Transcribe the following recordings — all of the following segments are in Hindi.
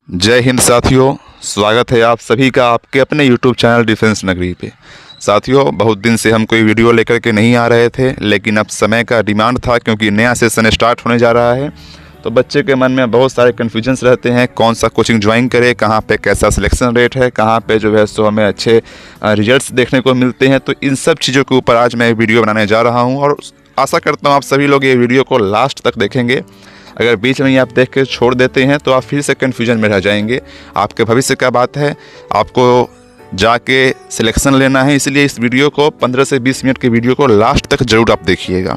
जय हिंद साथियों, स्वागत है आप सभी का आपके अपने यूट्यूब चैनल डिफेंस नगरी पे। साथियों, बहुत दिन से हम कोई वीडियो लेकर के नहीं आ रहे थे, लेकिन अब समय का डिमांड था क्योंकि नया सेशन स्टार्ट होने जा रहा है। तो बच्चे के मन में बहुत सारे कन्फ्यूजन्स रहते हैं, कौन सा कोचिंग ज्वाइन करें, कहाँ पे कैसा सिलेक्शन रेट है, कहाँ पे जो है सो हमें अच्छे रिजल्ट्स देखने को मिलते हैं। तो इन सब चीज़ों के ऊपर आज मैं वीडियो बनाने जा रहा हूँ और आशा करता हूँ आप सभी लोग ये वीडियो को लास्ट तक देखेंगे। अगर बीच में ही आप देख के छोड़ देते हैं तो आप फिर से कन्फ्यूजन में रह जाएंगे। आपके भविष्य का बात है, आपको जाके सिलेक्शन लेना है, इसलिए इस वीडियो को 15 से 20 मिनट के वीडियो को लास्ट तक ज़रूर आप देखिएगा।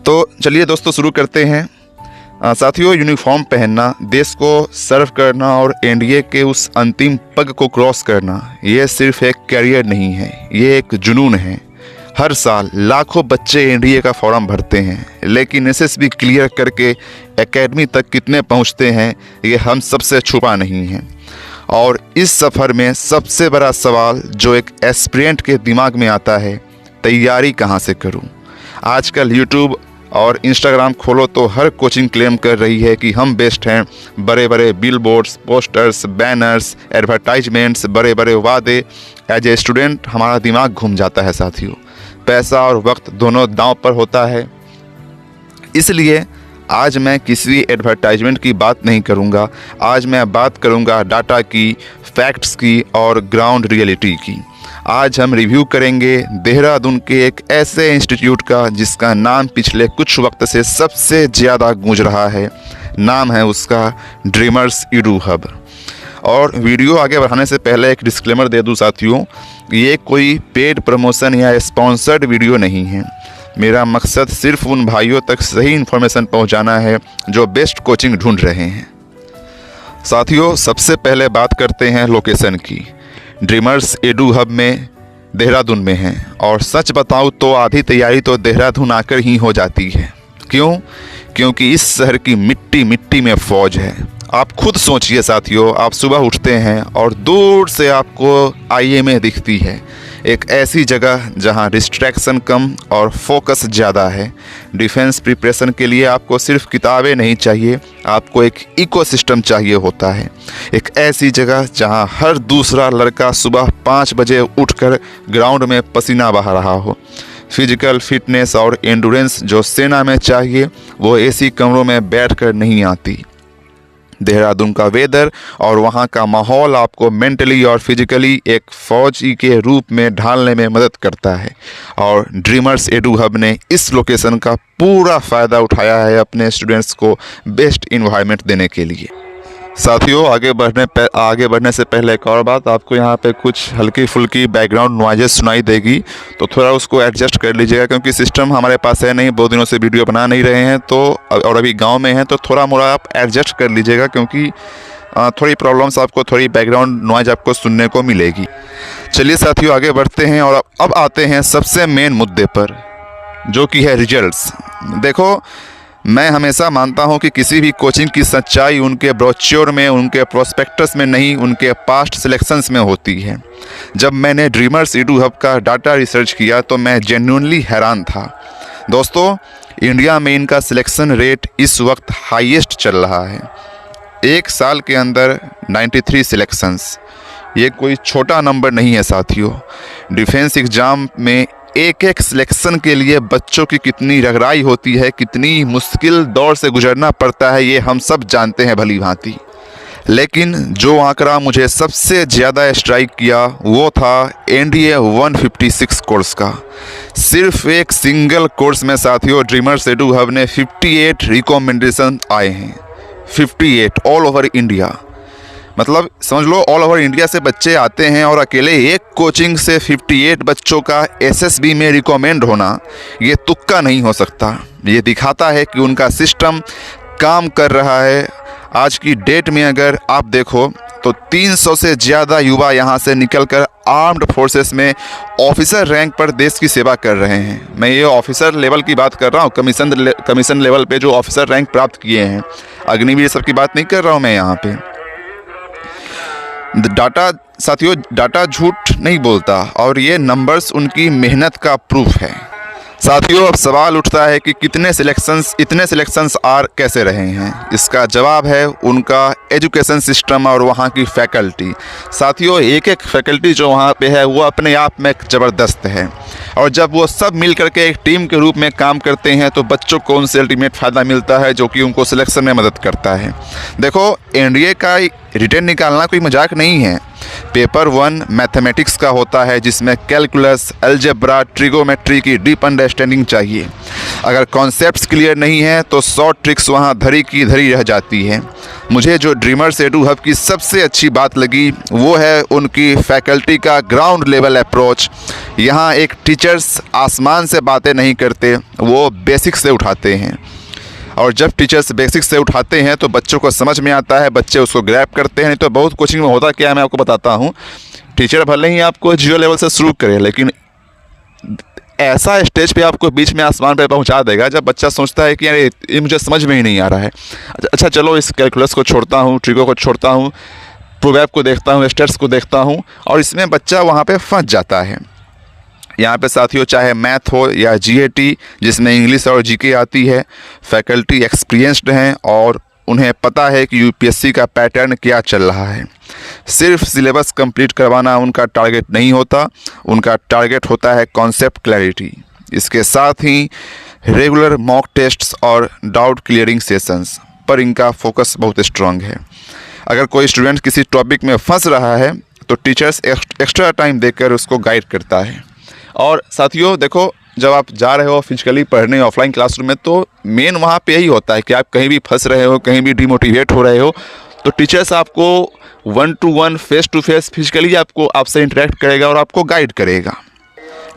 तो चलिए दोस्तों, शुरू करते हैं। साथियों, यूनिफॉर्म पहनना, देश को सर्व करना और एनडीए के उस अंतिम पग को क्रॉस करना, ये सिर्फ एक कैरियर नहीं है, ये एक जुनून है। हर साल लाखों बच्चे एनडीए का फॉर्म भरते हैं, लेकिन एसएसबी क्लियर करके एकेडमी तक कितने पहुंचते हैं, ये हम सबसे छुपा नहीं है। और इस सफ़र में सबसे बड़ा सवाल जो एक एस्पिरेंट के दिमाग में आता है, तैयारी कहाँ से करूं? आजकल यूट्यूब और इंस्टाग्राम खोलो तो हर कोचिंग क्लेम कर रही है कि हम बेस्ट हैं। बड़े बड़े बिलबोर्ड्स, पोस्टर्स, बैनर्स, एडवर्टाइजमेंट्स, बड़े बड़े वादे। एज ए स्टूडेंट हमारा दिमाग घूम जाता है साथियों। पैसा और वक्त दोनों दांव पर होता है। इसलिए आज मैं किसी एडवर्टाइजमेंट की बात नहीं करूंगा। आज मैं बात करूंगा डाटा की, फैक्ट्स की और ग्राउंड रियलिटी की। आज हम रिव्यू करेंगे देहरादून के एक ऐसे इंस्टीट्यूट का जिसका नाम पिछले कुछ वक्त से सबसे ज़्यादा गूंज रहा है। नाम है उसका ड्रीमर्स एडू हब। और वीडियो आगे बढ़ाने से पहले एक डिस्क्लेमर दे दूं साथियों, ये कोई पेड प्रमोशन या स्पॉन्सर्ड वीडियो नहीं है। मेरा मकसद सिर्फ उन भाइयों तक सही इन्फॉर्मेशन पहुंचाना है जो बेस्ट कोचिंग ढूंढ रहे हैं। साथियों, सबसे पहले बात करते हैं लोकेशन की। ड्रीमर्स एडू हब में देहरादून में है, और सच बताऊं तो आधी तैयारी तो देहरादून आकर ही हो जाती है। क्यों? क्योंकि इस शहर की मिट्टी मिट्टी में फौज है। आप खुद सोचिए साथियों, आप सुबह उठते हैं और दूर से आपको आईएमए दिखती है, एक ऐसी जगह जहां डिस्ट्रैक्शन कम और फोकस ज़्यादा है। डिफेंस प्रिपरेशन के लिए आपको सिर्फ किताबें नहीं चाहिए, आपको एक इकोसिस्टम चाहिए होता है। एक ऐसी जगह जहां हर दूसरा लड़का सुबह 5 बजे उठकर ग्राउंड में पसीना बहा रहा हो। फिजिकल फिटनेस और एंडुरेंस जो सेना में चाहिए वो एसी कमरों में बैठकर नहीं आती। देहरादून का वेदर और वहाँ का माहौल आपको मेंटली और फिजिकली एक फौजी के रूप में ढालने में मदद करता है। और ड्रीमर्स एडू हब ने इस लोकेशन का पूरा फ़ायदा उठाया है अपने स्टूडेंट्स को बेस्ट इन्वायरमेंट देने के लिए। साथियों, आगे बढ़ने से पहले एक और बात, आपको यहाँ पे कुछ हल्की फुल्की बैकग्राउंड नॉइजेस सुनाई देगी, तो थोड़ा उसको एडजस्ट कर लीजिएगा क्योंकि सिस्टम हमारे पास है नहीं, बहुत दिनों से वीडियो बना नहीं रहे हैं तो, और अभी गांव में हैं, तो थोड़ा मोड़ा आप एडजस्ट कर लीजिएगा क्योंकि थोड़ी प्रॉब्लम्स आपको, थोड़ी बैकग्राउंड नॉइज आपको सुनने को मिलेगी। चलिए साथियों, आगे बढ़ते हैं और अब आते हैं सबसे मेन मुद्दे पर, जो कि है रिजल्ट्स। देखो, मैं हमेशा मानता हूं कि किसी भी कोचिंग की सच्चाई उनके ब्रोच्योर में, उनके प्रोस्पेक्टस में नहीं, उनके पास्ट सिलेक्शंस में होती है। जब मैंने ड्रीमर्स एडू हब का डाटा रिसर्च किया तो मैं जेन्युइनली हैरान था। दोस्तों, इंडिया में इनका सिलेक्शन रेट इस वक्त हाईएस्ट चल रहा है। एक साल के अंदर 93 सिलेक्शंस, ये कोई छोटा नंबर नहीं है साथियों। डिफेंस एग्ज़ाम में एक एक सिलेक्शन के लिए बच्चों की कितनी रगड़ाई होती है, कितनी मुश्किल दौर से गुजरना पड़ता है, ये हम सब जानते हैं भली भांति। लेकिन जो आंकड़ा मुझे सबसे ज़्यादा स्ट्राइक किया वो था एनडीए 156 कोर्स का। सिर्फ एक सिंगल कोर्स में साथियों ड्रीमर्स एडू हब ने 58 रिकमेंडेशन आए हैं। 58 ऑल ओवर इंडिया, मतलब समझ लो ऑल ओवर इंडिया से बच्चे आते हैं और अकेले एक कोचिंग से 58 बच्चों का एसएसबी में रिकमेंड होना, ये तुक्का नहीं हो सकता। ये दिखाता है कि उनका सिस्टम काम कर रहा है। आज की डेट में अगर आप देखो तो 300 से ज़्यादा युवा यहाँ से निकलकर आर्म्ड फोर्सेस में ऑफिसर रैंक पर देश की सेवा कर रहे हैं। मैं ये ऑफिसर लेवल की बात कर रहा हूँ, कमीशन लेवल पे जो ऑफिसर रैंक प्राप्त किए हैं। अग्निवीर सब की बात नहीं कर रहा हूँ मैं यहाँ पे। डाटा साथियों, डाटा झूठ नहीं बोलता और ये नंबर्स उनकी मेहनत का प्रूफ है। साथियों, अब सवाल उठता है कि इतने सिलेक्शंस आर कैसे रहे हैं। इसका जवाब है उनका एजुकेशन सिस्टम और वहाँ की फैकल्टी। साथियों, एक एक फैकल्टी जो वहाँ पे है वो अपने आप में ज़बरदस्त है, और जब वो सब मिल करके एक टीम के रूप में काम करते हैं तो बच्चों को उनसे अल्टीमेट फ़ायदा मिलता है, जो कि उनको सिलेक्शन में मदद करता है। देखो, एनडीए का रिटर्न निकालना कोई मजाक नहीं है। पेपर 1 मैथमेटिक्स का होता है, जिसमें कैलकुलस, अलजेब्रा, ट्रिगोमेट्री की डीप अंडरस्टैंडिंग चाहिए। अगर कॉन्सेप्ट्स क्लियर नहीं है तो 100 ट्रिक्स वहाँ धरी की धरी रह जाती है। मुझे जो ड्रीमर्स एडू हब की सबसे अच्छी बात लगी वो है उनकी फैकल्टी का ग्राउंड लेवल अप्रोच। यहाँ एक टीचर्स आसमान से बातें नहीं करते, वो बेसिक्स से उठाते हैं, और जब टीचर्स बेसिक्स से उठाते हैं तो बच्चों को समझ में आता है, बच्चे उसको ग्रैब करते हैं। नहीं तो बहुत कोचिंग में होता क्या है, मैं आपको बताता हूँ। टीचर भले ही आपको 0 लेवल से शुरू करे, लेकिन ऐसा स्टेज पे आपको बीच में आसमान पे पहुंचा देगा जब बच्चा सोचता है कि यार ये मुझे समझ में ही नहीं आ रहा है। अच्छा चलो, इस कैलकुलस को छोड़ता हूँ, ट्रिगो को छोड़ता हूँ, प्रोबैब को देखता हूँ, स्टेट्स को देखता हूँ, और इसमें बच्चा वहाँ पे फंस जाता है। यहाँ पे साथियों, चाहे मैथ हो या जीएटी जिसमें इंग्लिश और जीके आती है, फैकल्टी एक्सपीरियंस्ड हैं और उन्हें पता है कि यूपीएससी का पैटर्न क्या चल रहा है। सिर्फ सिलेबस कंप्लीट करवाना उनका टारगेट नहीं होता, उनका टारगेट होता है कॉन्सेप्ट क्लैरिटी। इसके साथ ही रेगुलर मॉक टेस्ट्स और डाउट क्लियरिंग सेशंस पर इनका फोकस बहुत स्ट्रांग है। अगर कोई स्टूडेंट किसी टॉपिक में फंस रहा है तो टीचर्स एक्स्ट्रा टाइम देकर उसको गाइड करता है। और साथियों देखो, जब आप जा रहे हो फिजिकली पढ़ने ऑफलाइन क्लासरूम में, तो मेन वहाँ पे यही होता है कि आप कहीं भी फंस रहे हो, कहीं भी डिमोटिवेट हो रहे हो, तो टीचर्स आपको 1 to 1 face to face physically आपसे इंटरेक्ट करेगा और आपको गाइड करेगा।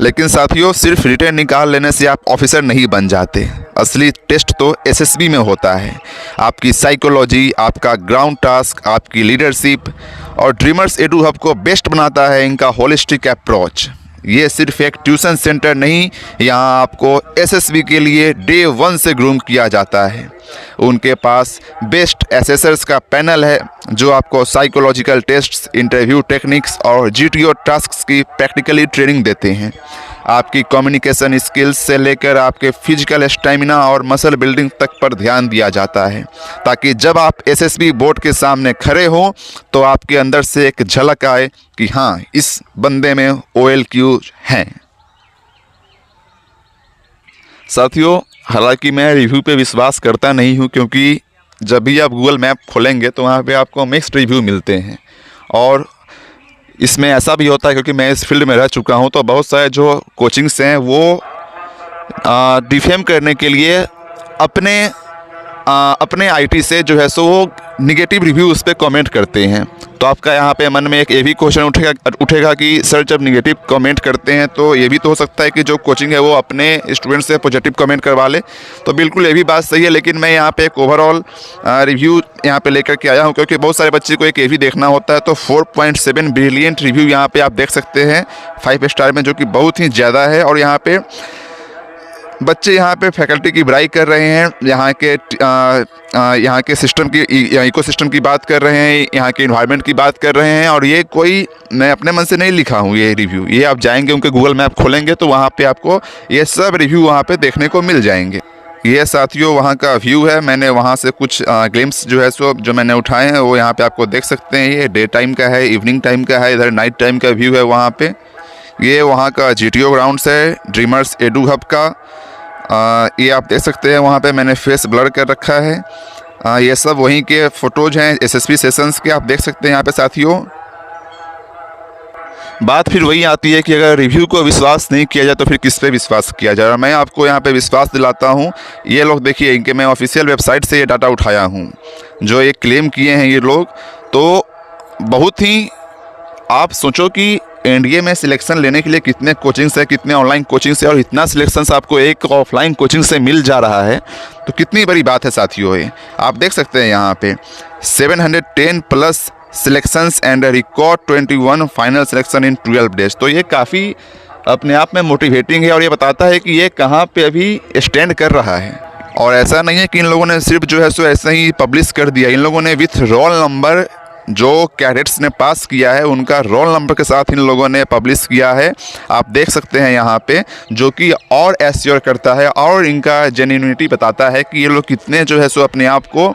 लेकिन साथियों, सिर्फ रिटर्न निकाल लेने से आप ऑफिसर नहीं बन जाते। असली टेस्ट तो एसएसबी में होता है। आपकी साइकोलॉजी, आपका ग्राउंड टास्क, आपकी लीडरशिप, और ड्रीमर्स एडू हब को बेस्ट बनाता है इनका होलिस्टिक अप्रोच। ये सिर्फ एक ट्यूशन सेंटर नहीं, यहाँ आपको एसएसबी के लिए डे 1 से ग्रूम किया जाता है। उनके पास बेस्ट एसेसर्स का पैनल है जो आपको साइकोलॉजिकल टेस्ट्स, इंटरव्यू टेक्निक्स और जीटीओ टास्क्स की प्रैक्टिकली ट्रेनिंग देते हैं। आपकी कम्युनिकेशन स्किल्स से लेकर आपके फिजिकल स्टैमिना और मसल बिल्डिंग तक पर ध्यान दिया जाता है, ताकि जब आप एसएसबी बोर्ड के सामने खड़े हों तो आपके अंदर से एक झलक आए कि हाँ, इस बंदे में OLQ हैं। साथियों, हालांकि मैं रिव्यू पे विश्वास करता नहीं हूँ, क्योंकि जब भी आप गूगल मैप खोलेंगे तो वहाँ पे आपको मिक्स्ड रिव्यू मिलते हैं। और इसमें ऐसा भी होता है, क्योंकि मैं इस फील्ड में रह चुका हूँ, तो बहुत सारे जो कोचिंग्स हैं वो डिफेम करने के लिए अपने आईटी से जो है सो वो निगेटिव रिव्यू उस पर कमेंट करते हैं। तो आपका यहाँ पे मन में एक ये भी क्वेश्चन उठेगा कि सर, जब निगेटिव कमेंट करते हैं तो ये भी तो हो सकता है कि जो कोचिंग है वो अपने स्टूडेंट से पॉजिटिव कमेंट करवा ले। तो बिल्कुल ये भी बात सही है, लेकिन मैं यहाँ पे एक ओवरऑल रिव्यू यहाँ पे लेकर के आया हूँ, क्योंकि बहुत सारे बच्चे को एक ये भी देखना होता है। तो 4.7 ब्रिलियंट रिव्यू यहाँ पे आप देख सकते हैं 5 स्टार में, जो कि बहुत ही ज़्यादा है। और यहाँ पे बच्चे यहाँ पे फैकल्टी की बड़ाई कर रहे हैं, यहाँ के सिस्टम की, इकोसिस्टम की बात कर रहे हैं, यहाँ के इन्वायरमेंट की बात कर रहे हैं। और ये कोई मैं अपने मन से नहीं लिखा हूँ ये रिव्यू, ये आप जाएंगे उनके गूगल मैप खोलेंगे तो वहाँ पे आपको ये सब रिव्यू वहाँ पे देखने को मिल जाएंगे। ये साथियों वहाँ का व्यू है। मैंने वहाँ से कुछ ग्लिम्स जो है सो जो मैंने उठाए हैं वो यहाँ पे आपको देख सकते हैं। ये डे टाइम का है, इवनिंग टाइम का है, इधर नाइट टाइम का व्यू है वहाँ पे। ये वहाँ का जीटीओ ग्राउंड्स है ड्रीमर्स एडू हब का। ये आप देख सकते हैं, वहाँ पे मैंने फेस ब्लर कर रखा है। ये सब वहीं के फ़ोटोज़ हैं एसएसबी सेशंस के, आप देख सकते हैं यहाँ पे साथियों। बात फिर वही आती है कि अगर रिव्यू को विश्वास नहीं किया जाए तो फिर किस पे विश्वास किया जाए। और मैं आपको यहाँ पे विश्वास दिलाता हूँ। ये लोग देखिए, इनके मैं ऑफिशियल वेबसाइट से ये डाटा उठाया हूँ, जो ये क्लेम किए हैं ये लोग। तो बहुत ही, आप सोचो कि एनडीए में सिलेक्शन लेने के लिए कितने कोचिंग्स है, कितने ऑनलाइन कोचिंग्स है, और इतना सिलेक्शंस आपको एक ऑफलाइन कोचिंग से मिल जा रहा है, तो कितनी बड़ी बात है साथियों। ये आप देख सकते हैं यहाँ पे 710 plus selections and record 21 final selection in 12 days. तो ये काफ़ी अपने आप में मोटिवेटिंग है, और ये बताता है कि ये कहाँ पे अभी स्टैंड कर रहा है। और ऐसा नहीं है कि इन लोगों ने सिर्फ जो है सो ऐसे ही पब्लिश कर दिया, इन लोगों ने विथ रोल नंबर जो कैडेट्स ने पास किया है उनका रोल नंबर के साथ इन लोगों ने पब्लिश किया है, आप देख सकते हैं यहाँ पे, जो कि और एश्योर करता है और इनका जेन्युइनिटी बताता है कि ये लोग कितने जो है सो अपने आप को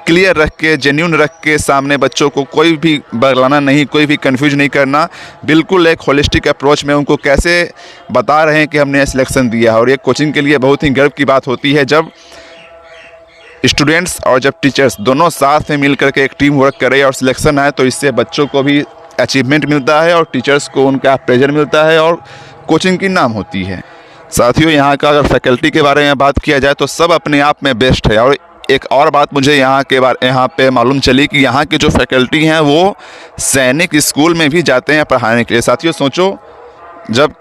क्लियर रख के, जेन्यून रख के सामने बच्चों को कोई भी बगलाना नहीं, कोई भी कंफ्यूज नहीं करना, बिल्कुल एक होलिस्टिक अप्रोच में उनको कैसे बता रहे हैं कि हमने सिलेक्शन दिया है। और ये कोचिंग के लिए बहुत ही गर्व की बात होती है जब स्टूडेंट्स और जब टीचर्स दोनों साथ में मिल करके एक टीम वर्क करे और सिलेक्शन आए, तो इससे बच्चों को भी अचीवमेंट मिलता है और टीचर्स को उनका प्रेजर मिलता है और कोचिंग की नाम होती है। साथियों, यहाँ का अगर फैकल्टी के बारे में बात किया जाए तो सब अपने आप में बेस्ट है। और एक और बात मुझे यहाँ पे मालूम चली कि यहाँ की जो फैकल्टी हैं वो सैनिक स्कूल में भी जाते हैं पढ़ाने के लिए। साथियों सोचो, जब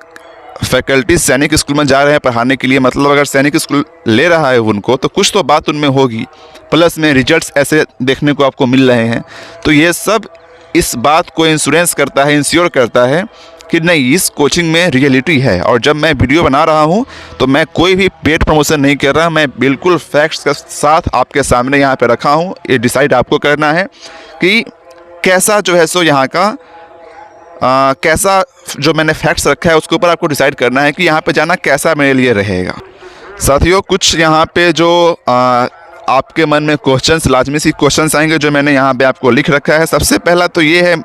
फैकल्टी सैनिक स्कूल में जा रहे हैं पढ़ाने के लिए, मतलब अगर सैनिक स्कूल ले रहा है उनको तो कुछ तो बात उनमें होगी, प्लस में रिजल्ट्स ऐसे देखने को आपको मिल रहे हैं। तो ये सब इस बात को इंश्योर करता है कि नहीं, इस कोचिंग में रियलिटी है। और जब मैं वीडियो बना रहा हूँ तो मैं कोई भी पेड प्रमोशन नहीं कर रहा, मैं बिल्कुल फैक्ट्स के साथ आपके सामने यहाँ पे रखा हूँ। ये डिसाइड आपको करना है कि कैसा जो है सो यहाँ का कैसा जो मैंने फैक्ट्स रखा है उसके ऊपर आपको डिसाइड करना है कि यहाँ पे जाना कैसा मेरे लिए रहेगा। साथियों, कुछ यहाँ पे जो आपके मन में क्वेश्चंस, लाजमी सी क्वेश्चंस आएंगे जो मैंने यहाँ पे आपको लिख रखा है। सबसे पहला तो ये है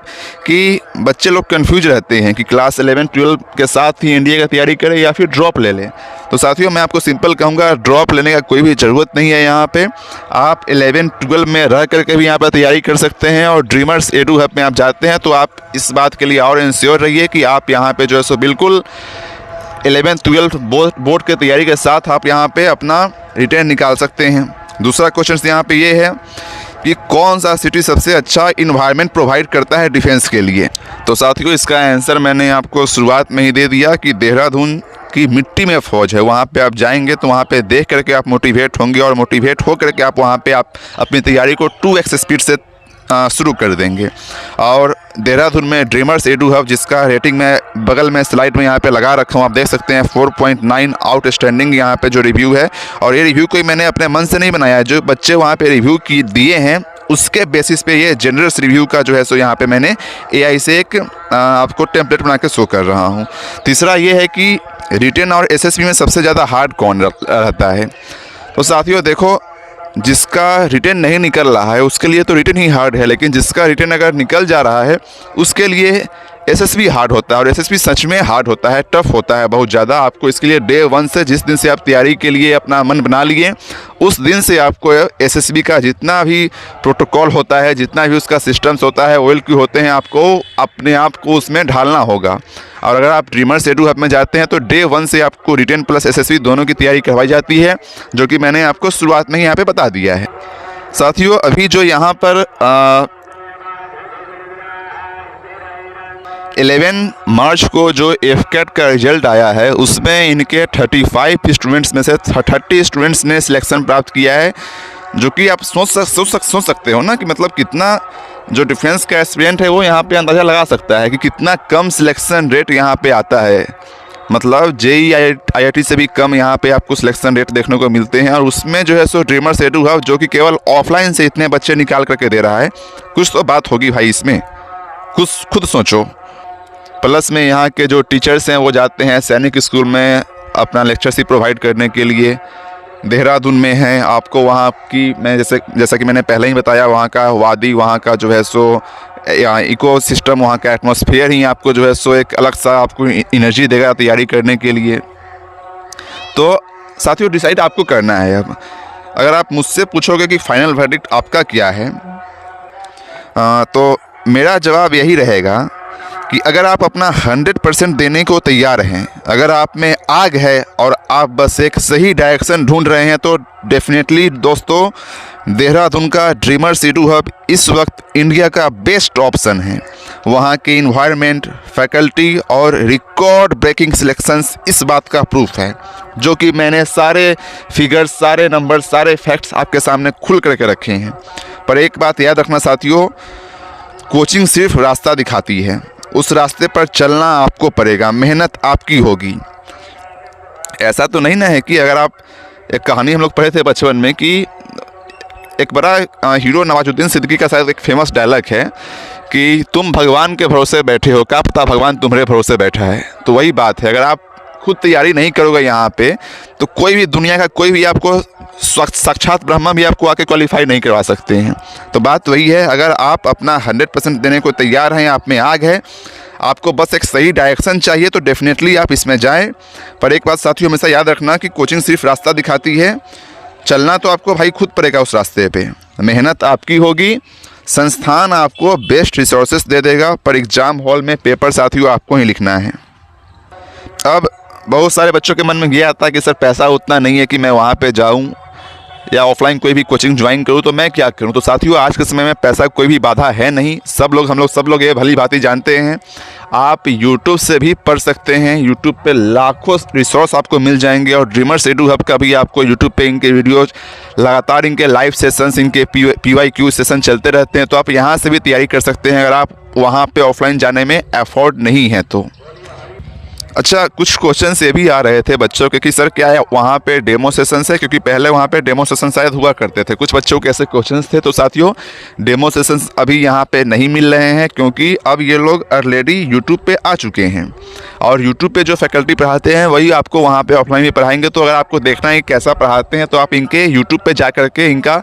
कि बच्चे लोग कंफ्यूज रहते हैं कि क्लास 11-12 के साथ ही एनडीए का तैयारी करें या फिर ड्रॉप ले लें। तो साथियों, मैं आपको सिंपल कहूँगा, ड्रॉप लेने का कोई भी ज़रूरत नहीं है। यहाँ पे आप 11-12 में रह करके भी यहाँ पर तैयारी कर सकते हैं और ड्रीमर्स एडू हब में आप जाते हैं तो आप इस बात के लिए और इंश्योर रहिए कि आप यहाँ पर जो है सो बिल्कुल 11-12 बोर्ड की तैयारी के साथ आप यहाँ पर अपना रिटर्न निकाल सकते हैं। दूसरा क्वेश्चन यहाँ पे ये है कि कौन सा सिटी सबसे अच्छा इन्वायरमेंट प्रोवाइड करता है डिफेंस के लिए। तो साथियों, इसका आंसर मैंने आपको शुरुआत में ही दे दिया कि देहरादून की मिट्टी में फ़ौज है। वहाँ पे आप जाएंगे तो वहाँ पे देख करके आप मोटिवेट होंगे और मोटिवेट हो करके आप वहाँ पे आप अपनी तैयारी को 2x स्पीड से शुरू कर देंगे। और देहरादून में ड्रीमर्स एडू हब, जिसका रेटिंग मैं बगल में स्लाइड में यहाँ पे लगा रखा हूँ, आप देख सकते हैं 4.9 आउटस्टैंडिंग यहाँ पे जो रिव्यू है। और ये रिव्यू कोई मैंने अपने मन से नहीं बनाया है, जो बच्चे वहाँ पे रिव्यू की दिए हैं उसके बेसिस पे ये जनरस रिव्यू का जो है सो यहाँ पे मैंने AI से एक आपको टेम्पलेट बना के शो कर रहा हूँ। तीसरा ये है कि रिटेन और SSB में सबसे ज़्यादा हार्ड कौन रहता है। तो साथियों देखो, जिसका रिटर्न नहीं निकल रहा है उसके लिए तो रिटर्न ही हार्ड है, लेकिन जिसका रिटर्न अगर निकल जा रहा है उसके लिए SSB हार्ड होता है। और SSB सच में हार्ड होता है, टफ होता है बहुत ज़्यादा। आपको इसके लिए डे 1 से, जिस दिन से आप तैयारी के लिए अपना मन बना लिए, उस दिन से आपको SSB का जितना भी प्रोटोकॉल होता है, जितना भी उसका सिस्टम्स होता है, OLQ होते हैं, आपको अपने आप को उसमें ढालना होगा। और अगर आप ड्रीमर्स एडू हब में जाते हैं तो डे 1 से आपको रिटर्न प्लस SSB दोनों की तैयारी करवाई जाती है, जो कि मैंने आपको शुरुआत में ही यहाँ पे बता दिया है। साथियों, अभी जो यहाँ पर 11 मार्च को जो FCAT का रिजल्ट आया है उसमें इनके 35 स्टूडेंट्स में से 30 स्टूडेंट्स ने सिलेक्शन प्राप्त किया है, जो कि आप सोच सकते हो ना कि मतलब कितना जो डिफेंस का एस्पिरेंट है वो यहाँ पे अंदाज़ा लगा सकता है कि कितना कम सिलेक्शन रेट यहाँ पे आता है। मतलब JEE IIT से भी कम यहाँ पे आपको सिलेक्शन रेट देखने को मिलते हैं। और उसमें जो है सो ड्रीमर्स एडू हब, जो कि केवल ऑफलाइन से इतने बच्चे निकाल करके दे रहा है, कुछ तो बात होगी भाई इसमें, कुछ खुद सोचो। प्लस में यहाँ के जो टीचर्स हैं वो जाते हैं सैनिक स्कूल में अपना लेक्चरशिप प्रोवाइड करने के लिए, देहरादून में हैं। आपको वहाँ की, मैं जैसा कि मैंने पहले ही बताया, वहाँ का वादी, वहाँ का जो है सो इको सिस्टम, वहाँ का एटमॉस्फेयर ही आपको जो है सो एक अलग सा आपको एनर्जी देगा तैयारी करने के लिए। तो साथियों, डिसाइड आपको करना है। अब अगर आप मुझसे पूछोगे कि फाइनल वर्डिक्ट आपका क्या है, तो मेरा जवाब यही रहेगा कि अगर आप अपना 100% देने को तैयार हैं, अगर आप में आग है और आप बस एक सही डायरेक्शन ढूंढ रहे हैं, तो डेफिनेटली दोस्तों देहरादून का ड्रीमर्स एडू हब इस वक्त इंडिया का बेस्ट ऑप्शन है। वहाँ के इन्वायरमेंट, फैकल्टी और रिकॉर्ड ब्रेकिंग सिलेक्शंस इस बात का प्रूफ है, जो कि मैंने सारे फिगर्स, सारे नंबर्स, सारे फैक्ट्स आपके सामने खुल करके रखे हैं। पर एक बात याद रखना साथियों, कोचिंग सिर्फ रास्ता दिखाती है, उस रास्ते पर चलना आपको पड़ेगा, मेहनत आपकी होगी। ऐसा तो नहीं ना है कि अगर आप, एक कहानी हम लोग पढ़े थे बचपन में कि एक बड़ा हीरो नवाजुद्दीन सिद्दीकी का शायद एक फेमस डायलॉग है कि तुम भगवान के भरोसे बैठे हो, क्या पता भगवान तुम्हारे भरोसे बैठा है। तो वही बात है, अगर आप खुद तैयारी नहीं करोगे यहाँ पे तो कोई भी दुनिया का कोई भी आपको साक्षात ब्रह्मा भी आपको आके क्वालिफाई नहीं करवा सकते हैं। तो बात वही है, अगर आप अपना 100% देने को तैयार हैं, आप में आग है, आपको बस एक सही डायरेक्शन चाहिए तो डेफिनेटली आप इसमें जाएं। पर एक बात साथियों हमेशा याद रखना कि कोचिंग सिर्फ रास्ता दिखाती है, चलना तो आपको भाई खुद पड़ेगा उस रास्ते पे। मेहनत आपकी होगी, संस्थान आपको बेस्ट रिसोर्सेज दे देगा, पर एग्ज़ाम हॉल में पेपर साथियों आपको ही लिखना है। अब बहुत सारे बच्चों के मन में ये आता है कि सर पैसा उतना नहीं है कि मैं वहाँ पे जाऊँ या ऑफलाइन कोई भी कोचिंग ज्वाइन करूँ, तो मैं क्या करूँ। तो साथियों आज के समय में पैसा कोई भी बाधा है नहीं। सब लोग ये भली भांति जानते हैं। आप YouTube से भी पढ़ सकते हैं, YouTube पे लाखों रिसोर्स आपको मिल जाएंगे। और ड्रीमर्स एडू हब का भी आपको YouTube पे इनके वीडियोज लगातार, इनके लाइव सेशंस, इनके PYQ सेशन चलते रहते हैं। तो आप यहाँ से भी तैयारी कर सकते हैं अगर आप वहाँ पे ऑफलाइन जाने में एफोर्ड नहीं है तो। अच्छा, कुछ क्वेश्चंस ये भी आ रहे थे बच्चों के कि सर क्या है वहाँ पे डेमो सेशंस है, क्योंकि पहले वहाँ पे डेमो सेशन शायद हुआ करते थे। कुछ बच्चों के ऐसे क्वेश्चंस थे। तो साथियों डेमो सेशंस अभी यहाँ पे नहीं मिल रहे हैं, क्योंकि अब ये लोग ऑलरेडी यूट्यूब पे आ चुके हैं और यूट्यूब पे जो फैकल्टी पढ़ाते हैं वही आपको वहाँ पे ऑफलाइन भी पढ़ाएंगे। तो अगर आपको देखना है कैसा पढ़ाते हैं तो आप इनके यूट्यूब पर जा करके इनका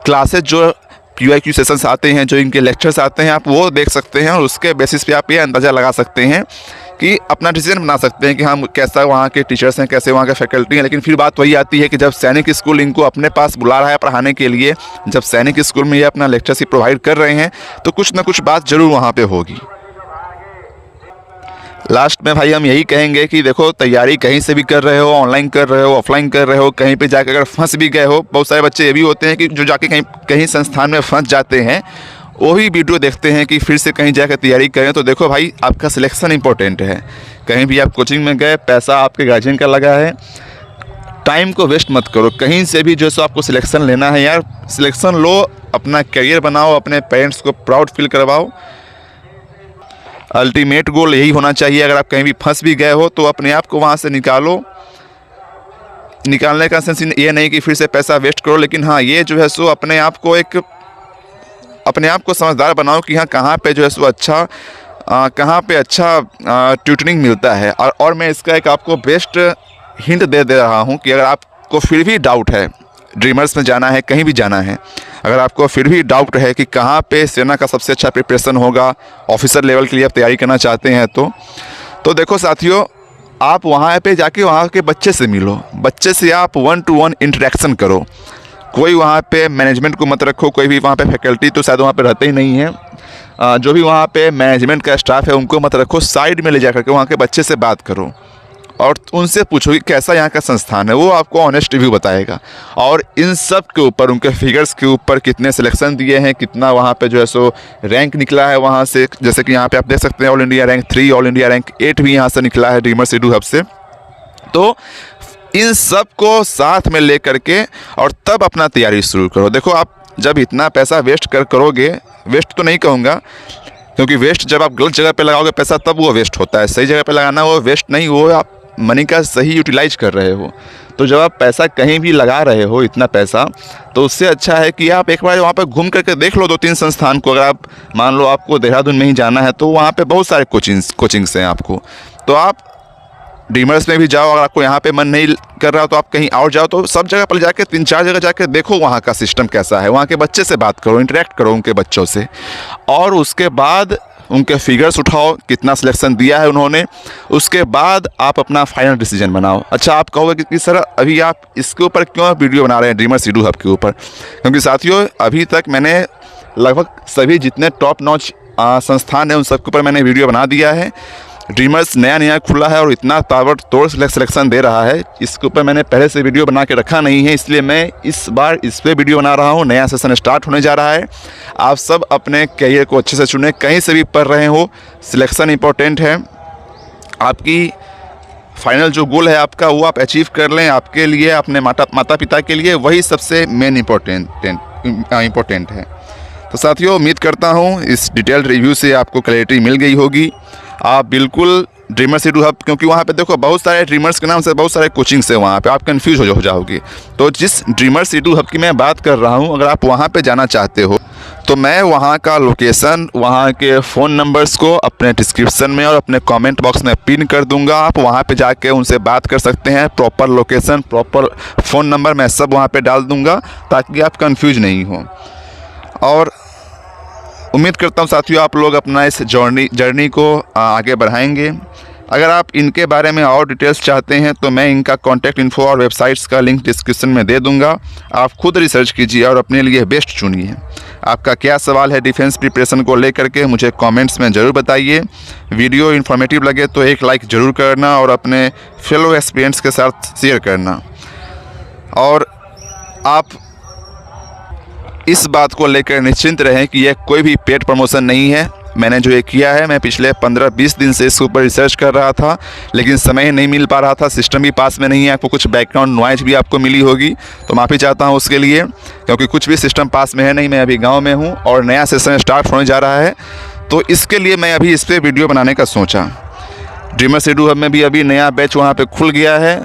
क्लासेज जो PYQ सेशंस आते हैं, जो इनके लेक्चर्स आते हैं, आप वो देख सकते हैं और उसके बेसिस पे आप ये अंदाज़ा लगा सकते हैं कि अपना डिसीजन बना सकते हैं कि हम कैसा वहाँ के टीचर्स हैं, कैसे वहाँ के फैकल्टी हैं। लेकिन फिर बात वही आती है कि जब सैनिक स्कूल इनको अपने पास बुला रहा है पढ़ाने के लिए, जब सैनिक स्कूल में ये अपना लेक्चरशिप प्रोवाइड कर रहे हैं, तो कुछ ना कुछ बात ज़रूर वहाँ पे होगी। लास्ट में भाई हम यही कहेंगे कि देखो, तैयारी कहीं से भी कर रहे हो, ऑनलाइन कर रहे हो, ऑफलाइन कर रहे हो, कहीं पे जाकर अगर फंस भी गए हो, बहुत सारे बच्चे ये भी होते हैं कि जो जाके कहीं संस्थान में फंस जाते हैं, वही वीडियो देखते हैं कि फिर से कहीं जाकर तैयारी करें। तो देखो भाई, आपका सिलेक्शन इंपॉर्टेंट है। कहीं भी आप कोचिंग में गए, पैसा आपके गार्जियन का लगा है, टाइम को वेस्ट मत करो। कहीं से भी जो सो आपको सिलेक्शन लेना है यार, सिलेक्शन लो, अपना करियर बनाओ, अपने पेरेंट्स को प्राउड फील करवाओ। अल्टीमेट गोल यही होना चाहिए। अगर आप कहीं भी फंस भी गए हो तो अपने आप को वहाँ से निकालो। निकालने का सेंस ये नहीं कि फिर से पैसा वेस्ट करो, लेकिन हाँ ये जो है सो अपने आप को समझदार बनाओ कि हाँ कहाँ पे जो है सो कहाँ पे अच्छा ट्यूटरिंग मिलता है। और मैं इसका एक आपको बेस्ट हिंट दे रहा हूँ कि अगर आपको फिर भी डाउट है, ड्रीमर्स में जाना है, कहीं भी जाना है, अगर आपको फिर भी डाउट है कि कहाँ पे सेना का सबसे अच्छा प्रिपरेशन होगा, ऑफिसर लेवल के लिए आप तैयारी करना चाहते हैं तो देखो साथियों, आप वहाँ पे जाके वहाँ के बच्चे से मिलो, बच्चे से आप 1-to-1 इंटरेक्शन करो। कोई वहाँ पे मैनेजमेंट को मत रखो, कोई भी वहाँ पे फैकल्टी तो शायद वहाँ पे रहते ही नहीं है। जो भी वहाँ पे मैनेजमेंट का स्टाफ है उनको मत रखो, साइड में ले जा करके वहाँ के बच्चे से बात करो और उनसे पूछो कि कैसा यहाँ का संस्थान है। वो आपको ऑनेस्ट रिव्यू बताएगा। और इन सब के ऊपर, उनके फिगर्स के ऊपर, कितने सिलेक्शन दिए हैं, कितना वहाँ पे जो है सो रैंक निकला है वहाँ से, जैसे कि यहाँ पे आप देख सकते हैं all India rank 3, all India rank 8 भी यहाँ से निकला है ड्रीमर्स एडू हब से। तो इन सब को साथ में ले करके और तब अपना तैयारी शुरू करो। देखो, आप जब इतना पैसा वेस्ट करोगे, वेस्ट तो नहीं कहूँगा, क्योंकि वेस्ट जब आप गलत जगह पे लगाओगे पैसा तब वो वेस्ट होता है। सही जगह पे लगाना वो वेस्ट नहीं, वो आप मनी का सही यूटिलाइज कर रहे हो। तो जब आप पैसा कहीं भी लगा रहे हो, इतना पैसा, तो उससे अच्छा है कि आप एक बार वहाँ पर घूम करके देख लो 2-3 संस्थान को। अगर आप मान लो आपको देहरादून में ही जाना है तो वहाँ पे बहुत सारे कोचिंग्स हैं आपको, तो आप ड्रीमर्स में भी जाओ। अगर आपको यहाँ पे मन नहीं कर रहा हो तो आप कहीं और जाओ। तो सब जगह पर जाके 3-4 जगह जाके देखो वहाँ का सिस्टम कैसा है, वहाँ के बच्चे से बात करो, इंटरेक्ट करो उनके बच्चों से, और उसके बाद उनके फिगर्स उठाओ, कितना सिलेक्शन दिया है उन्होंने। उसके बाद आप अपना फाइनल डिसीजन बनाओ। अच्छा, आप कहोगे कि सर अभी आप इसके ऊपर क्यों वीडियो बना रहे हैं ड्रीमर्स एडू हब के ऊपर? क्योंकि साथियों, अभी तक मैंने लगभग सभी जितने टॉप नॉच संस्थान हैं उन सब के ऊपर मैंने वीडियो बना दिया है। ड्रीमर्स नया खुला है और इतना ताबड़तोड़ सिलेक्शन दे रहा है, इसके ऊपर मैंने पहले से वीडियो बना के रखा नहीं है, इसलिए मैं इस बार इस पर वीडियो बना रहा हूँ। नया सेशन स्टार्ट होने जा रहा है। आप सब अपने करियर को अच्छे से चुनें, कहीं से भी पढ़ रहे हो, सिलेक्शन इंपॉर्टेंट है। आपकी फाइनल जो गोल है आपका, वो आप अचीव कर लें। आपके लिए, अपने माता पिता के लिए वही सबसे मेन इम्पोर्टेंट है। तो साथियों, उम्मीद करता हूँ इस डिटेल्ड रिव्यू से आपको क्लैरिटी मिल गई होगी। आप बिल्कुल ड्रीमर्स एडू हब, क्योंकि वहाँ पे देखो बहुत सारे ड्रीमर्स के नाम से बहुत सारे कोचिंग्स है, वहाँ पे आप कंफ्यूज हो जाओगे। तो जिस ड्रीमर्स एडू हब की मैं बात कर रहा हूँ, अगर आप वहाँ पे जाना चाहते हो तो मैं वहाँ का लोकेशन, वहाँ के फ़ोन नंबर्स को अपने डिस्क्रिप्शन में और अपने कमेंट बॉक्स में पिन कर दूंगा। आप वहाँ पे जाके उनसे बात कर सकते हैं। Proper location, proper phone number मैं सब वहाँ पे डाल दूंगा ताकि आप कंफ्यूज नहीं हो। और उम्मीद करता हूँ साथियों आप लोग अपना इस जर्नी को आगे बढ़ाएंगे। अगर आप इनके बारे में और डिटेल्स चाहते हैं तो मैं इनका कॉन्टैक्ट इन्फो और वेबसाइट्स का लिंक डिस्क्रिप्शन में दे दूंगा। आप खुद रिसर्च कीजिए और अपने लिए बेस्ट चुनिए। आपका क्या सवाल है डिफेंस प्रिपरेशन को लेकर के, मुझे कमेंट्स में ज़रूर बताइए। वीडियो इन्फॉर्मेटिव लगे तो एक लाइक ज़रूर करना और अपने फेलो एस्पिरेंट्स के साथ शेयर करना। और आप इस बात को लेकर निश्चिंत रहें कि यह कोई भी पेड प्रमोशन नहीं है। मैंने जो ये किया है, मैं पिछले 15-20 दिन से इसके ऊपर रिसर्च कर रहा था, लेकिन समय ही नहीं मिल पा रहा था, सिस्टम भी पास में नहीं है। आपको कुछ बैकग्राउंड नॉइज भी आपको मिली होगी तो माफ़ी चाहता हूँ उसके लिए, क्योंकि कुछ भी सिस्टम पास में है नहीं। मैं अभी गाँव में हूँ और नया सेशन स्टार्ट होने जा रहा है, तो इसके लिए मैं अभी इस पर वीडियो बनाने का सोचा। ड्रीमर्स एडू हब में भी अभी नया बैच वहाँ पे खुल गया है।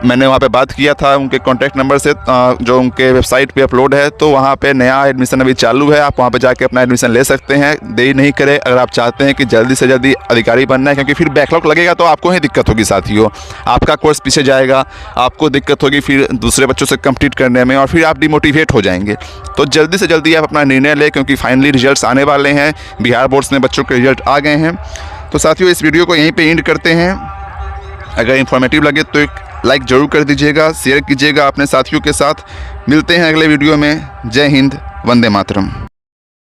मैंने वहाँ पे बात किया था उनके कॉन्टैक्ट नंबर से, जो उनके वेबसाइट पे अपलोड है, तो वहाँ पे नया एडमिशन अभी चालू है। आप वहाँ पे जाके अपना एडमिशन ले सकते हैं। देरी नहीं करें अगर आप चाहते हैं कि जल्दी से जल्दी अधिकारी बनना है, क्योंकि फिर बैकलॉग लगेगा तो आपको ही दिक्कत होगी साथियों। आपका कोर्स पीछे जाएगा, आपको दिक्कत होगी फिर दूसरे बच्चों से कंप्लीट करने में, और फिर आप डिमोटिवेट हो जाएंगे। तो जल्दी से जल्दी आप अपना निर्णय लें, क्योंकि फाइनली रिजल्ट्स आने वाले हैं। बिहार बोर्ड्स में बच्चों के रिजल्ट आ गए हैं। तो साथियों इस वीडियो को यहीं पे एंड करते हैं। अगर इन्फॉर्मेटिव लगे तो एक लाइक ज़रूर कर दीजिएगा, शेयर कीजिएगा अपने साथियों के साथ। मिलते हैं अगले वीडियो में। जय हिंद, वंदे मातरम।